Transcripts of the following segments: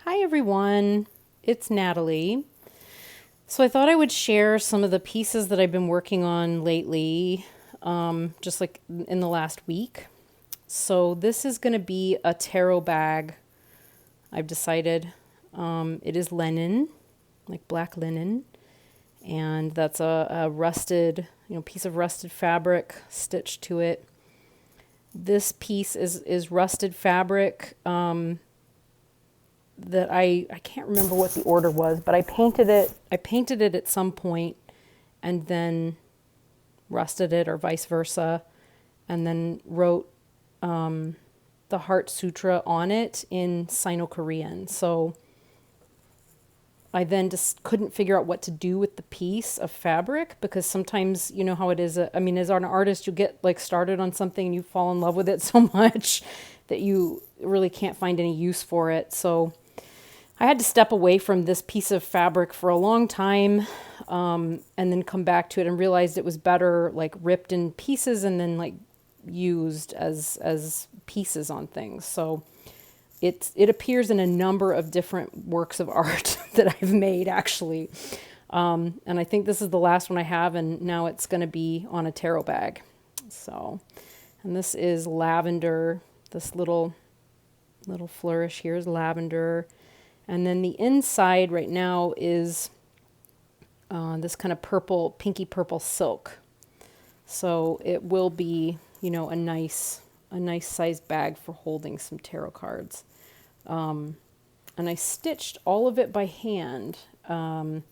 Hi everyone, it's Natalie. So I thought I would share some of the pieces that I've been working on lately, just like in the last week. So this is going to be a tarot bag, I've decided. It is linen, like black linen, and that's a rusted, piece of rusted fabric stitched to it. This piece is rusted fabric. That I can't remember what the order was, but I painted it. I painted it at some point, and then rusted it, or vice versa, and then wrote the Heart Sutra on it in Sino-Korean. So I then just couldn't figure out what to do with the piece of fabric, because sometimes you know how it is. I mean, as an artist, you get like started on something and you fall in love with it so much that you really can't find any use for it. So I had to step away from this piece of fabric for a long time, and then come back to it and realized it was better like ripped in pieces and then like used as pieces on things. So it appears in a number of different works of art that I've made actually. And I think this is the last one I have, and now it's going to be on a tarot bag. So, and this is lavender. This little flourish here is lavender. And then the inside right now is this kind of purple, pinky purple silk. So it will be, a nice sized bag for holding some tarot cards. And I stitched all of it by hand. I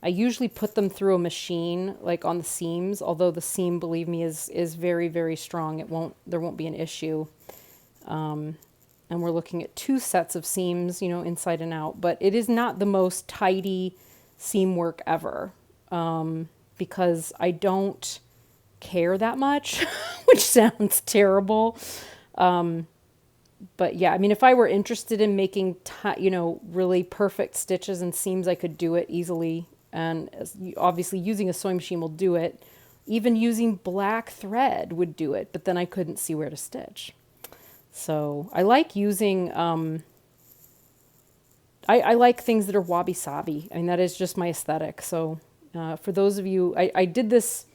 usually put them through a machine, like on the seams, although the seam, believe me, is very, very strong. There won't be an issue. And we're looking at 2 sets of seams, inside and out. But it is not the most tidy seam work ever, because I don't care that much, which sounds terrible. But yeah, I mean, if I were interested in making, really perfect stitches and seams, I could do it easily. And obviously using a sewing machine will do it. Even using black thread would do it, but then I couldn't see where to stitch. So I like using, I like things that are wabi-sabi. I mean, that is just my aesthetic. So for those of you, I did this,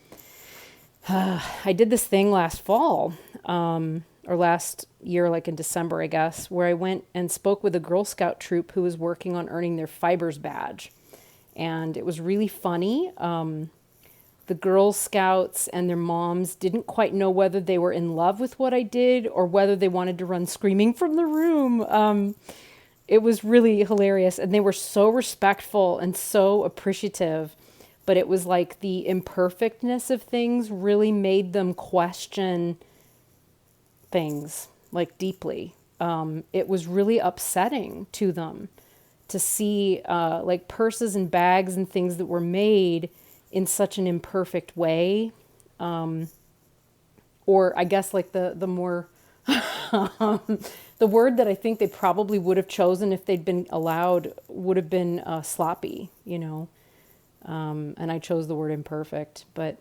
I did this thing last fall, or last year, like in December, I guess, where I went and spoke with a Girl Scout troop who was working on earning their fibers badge. And it was really funny. The Girl Scouts and their moms didn't quite know whether they were in love with what I did or whether they wanted to run screaming from the room. It was really hilarious. And they were so respectful and so appreciative. But it was like the imperfectness of things really made them question things like deeply. It was really upsetting to them to see like purses and bags and things that were made in such an imperfect way. Or I guess like the more, the word that I think they probably would have chosen if they'd been allowed would have been sloppy, and I chose the word imperfect, but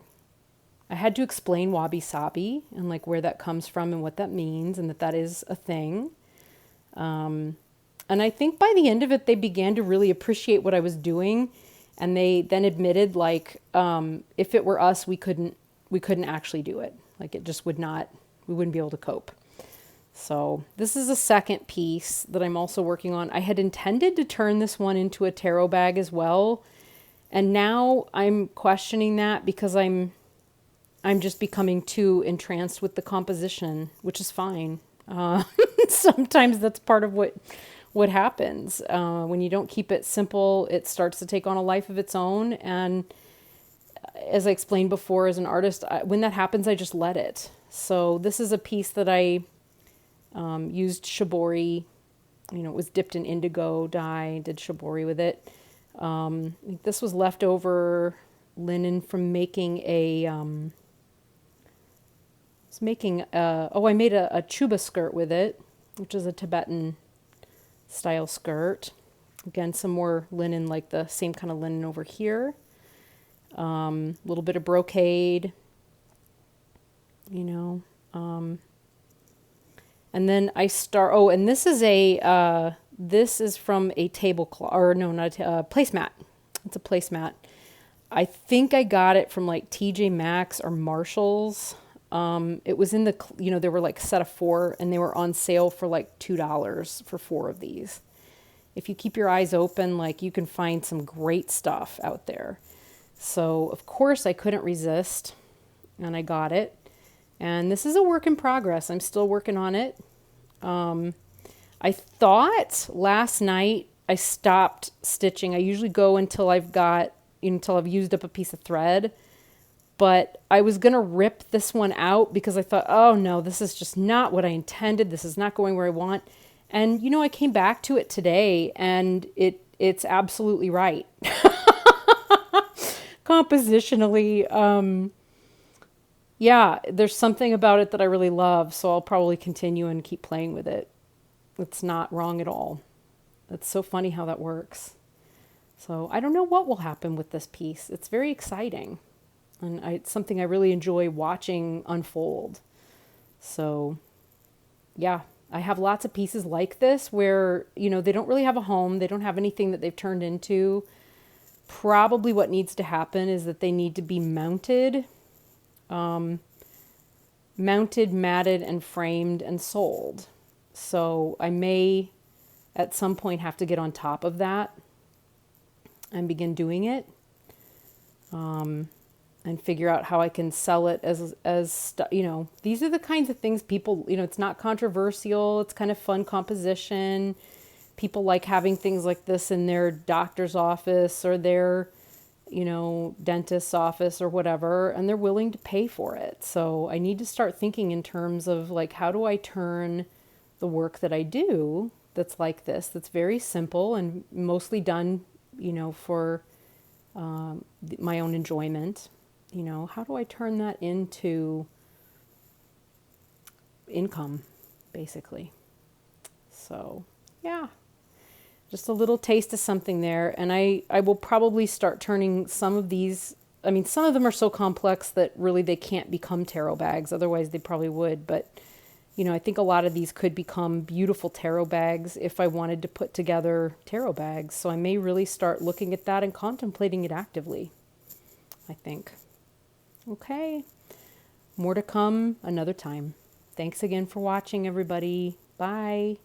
I had to explain wabi-sabi and like where that comes from and what that means and that is a thing. And I think by the end of it, they began to really appreciate what I was doing. And they then admitted, like, if it were us, we couldn't actually do it. Like, it just would not, we wouldn't be able to cope. So this is a second piece that I'm also working on. I had intended to turn this one into a tarot bag as well. And now I'm questioning that because I'm just becoming too entranced with the composition, which is fine. Sometimes that's part of what happens. When you don't keep it simple, it starts to take on a life of its own. And as I explained before, as an artist, when that happens, I just let it. So this is a piece that I used shibori. It was dipped in indigo dye, did shibori with it. This was leftover linen from making I made a chuba skirt with it, which is a Tibetan style skirt. Again, some more linen, like the same kind of linen over here. A little bit of brocade, and then and this is This is from a tablecloth, or no, not a placemat. It's a placemat. I think I got it from like TJ Maxx or Marshalls. It was in the, they were like a set of 4 and they were on sale for like $2 for 4 of these. If you keep your eyes open, like you can find some great stuff out there. So of course I couldn't resist and I got it. And this is a work in progress. I'm still working on it. I thought last night I stopped stitching. I usually go until I've used up a piece of thread. But I was going to rip this one out because I thought, oh no, this is just not what I intended. This is not going where I want. And I came back to it today and it's absolutely right. Compositionally, yeah, there's something about it that I really love, so I'll probably continue and keep playing with it. It's not wrong at all. It's so funny how that works. So I don't know what will happen with this piece. It's very exciting. And it's something I really enjoy watching unfold. So, yeah, I have lots of pieces like this where, they don't really have a home. They don't have anything that they've turned into. Probably what needs to happen is that they need to be mounted, matted, and framed and sold. So I may at some point have to get on top of that and begin doing it. And figure out how I can sell it as these are the kinds of things people, it's not controversial. It's kind of fun composition. People like having things like this in their doctor's office or their, dentist's office or whatever, and they're willing to pay for it. So I need to start thinking in terms of like, how do I turn the work that I do that's like this, that's very simple and mostly done, for my own enjoyment. How do I turn that into income, basically? So, yeah, just a little taste of something there. And I will probably start turning some of these. I mean, some of them are so complex that really they can't become tarot bags. Otherwise, they probably would. But, I think a lot of these could become beautiful tarot bags if I wanted to put together tarot bags. So I may really start looking at that and contemplating it actively, I think. Okay, more to come another time. Thanks again for watching, everybody. Bye.